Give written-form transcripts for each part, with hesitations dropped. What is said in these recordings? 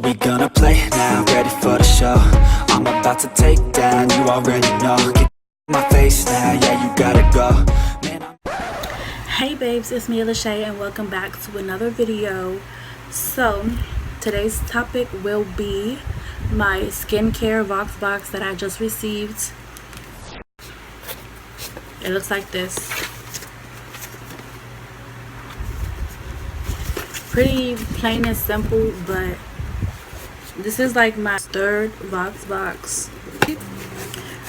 we gonna play now, ready for the show. I'm about to take down, you already know. Get my face now, yeah, you gotta go. Man, Hey babes, it's me Lachey and welcome back to another video. So today's topic will be my skincare Voxbox that I just received. It looks like this. Pretty plain and simple, but this is like my third Voxbox.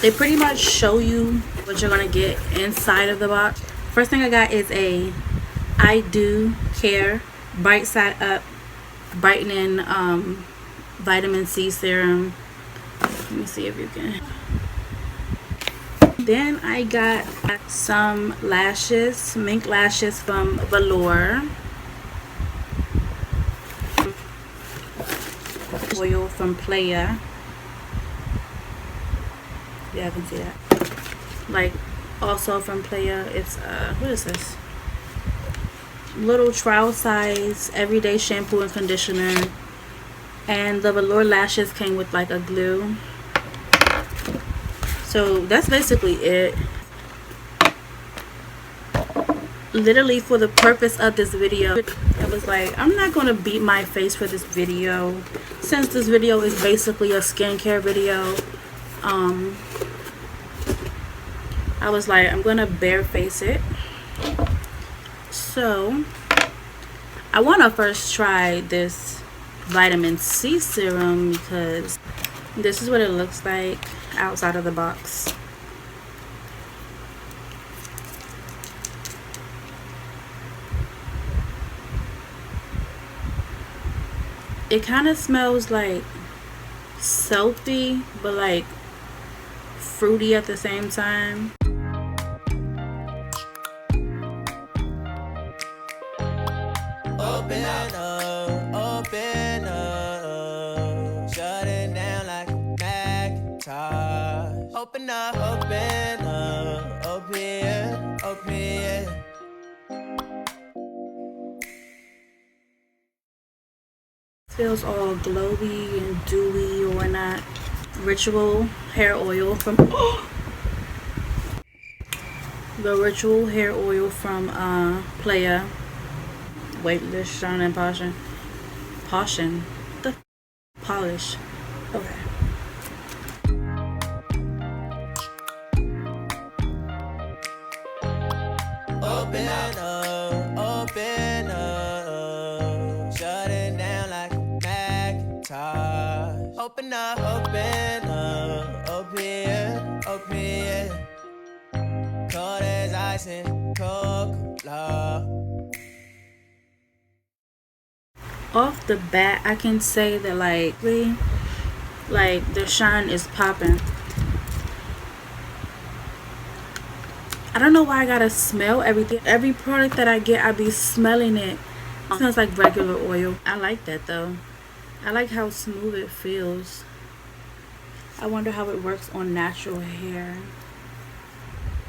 They pretty much show you what you're gonna get inside of the box. First thing I got is a I Do Care Bright Side Up Brightening Vitamin C Serum. Let me see if you can. Then I got some lashes, mink lashes from Velour. Oil from Playa. Yeah, I can see that. Like, also from Playa, it's what is this? Little trial size everyday shampoo and conditioner. And the Velour lashes came with like a glue. So that's basically it. Literally, for the purpose of this video, I was like, I'm not gonna beat my face for this video, since this video is basically a skincare video. I was like, I'm gonna bareface it. So I want to first try this vitamin C serum because this is what it looks like outside of the box. It kind of smells like soapy, but like fruity at the same time. Open up, shut it down like a Macintosh. Open up, open. Feels all glowy and dewy or whatnot. Ritual hair oil from the Ritual hair oil from Playa. Weightless shine and Potion. The polish. Okay. Open up, shut it down like a Macintosh. Open up, open. Cold as ice and Coca-Cola. Off the bat, I can say that like the shine is popping. I don't know why I gotta smell everything. Every product that I get, I be smelling it. It smells like regular oil. I like that though. I like how smooth it feels. I wonder how it works on natural hair.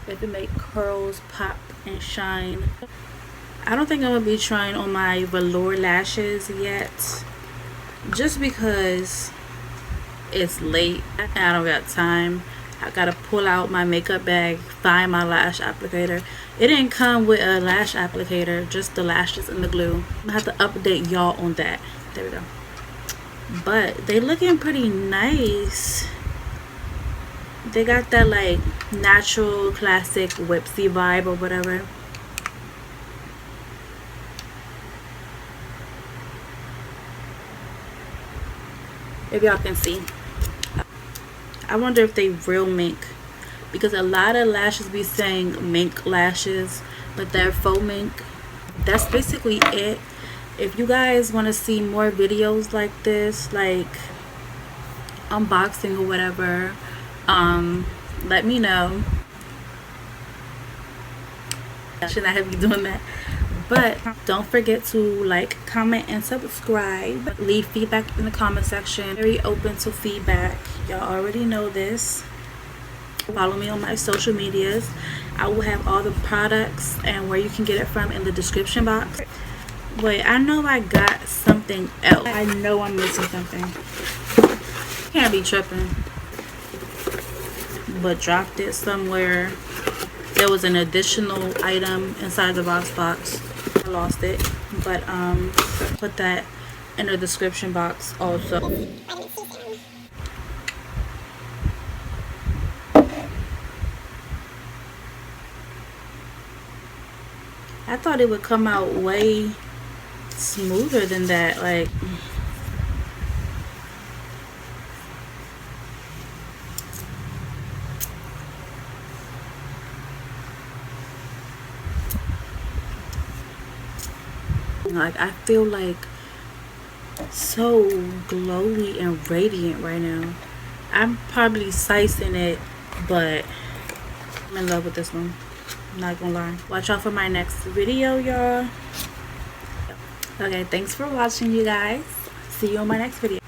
If it make curls pop and shine. I don't think I'm gonna be trying on my Velour lashes yet, just because it's late and I don't got time. I gotta pull out my makeup bag, find my lash applicator. It didn't come with a lash applicator, just the lashes and the glue. I have to update y'all on that. There we go. But they looking pretty nice. They got that like natural classic whipsy vibe or whatever. If y'all can see, I wonder if they real mink, because a lot of lashes be saying mink lashes, but they're faux mink. That's basically it. If you guys want to see more videos like this, like unboxing or whatever, let me know. Should not have you doing that. But don't forget to like, comment, and subscribe. Leave feedback in the comment section. Very open to feedback. Y'all already know this. Follow me on my social medias. I will have all the products and where you can get it from in the description box. Wait, I know I got something else. I know I'm missing something. Can't be tripping. But dropped it somewhere. There was an additional item inside the Voxbox. I lost it. But put that in the description box also. I thought it would come out way smoother than that. Like, I feel like so glowy and radiant right now. I'm probably sizing it, but I'm in love with this one. I'm not gonna lie. Watch out for my next video, y'all. Okay, thanks for watching, you guys. See you on my next video.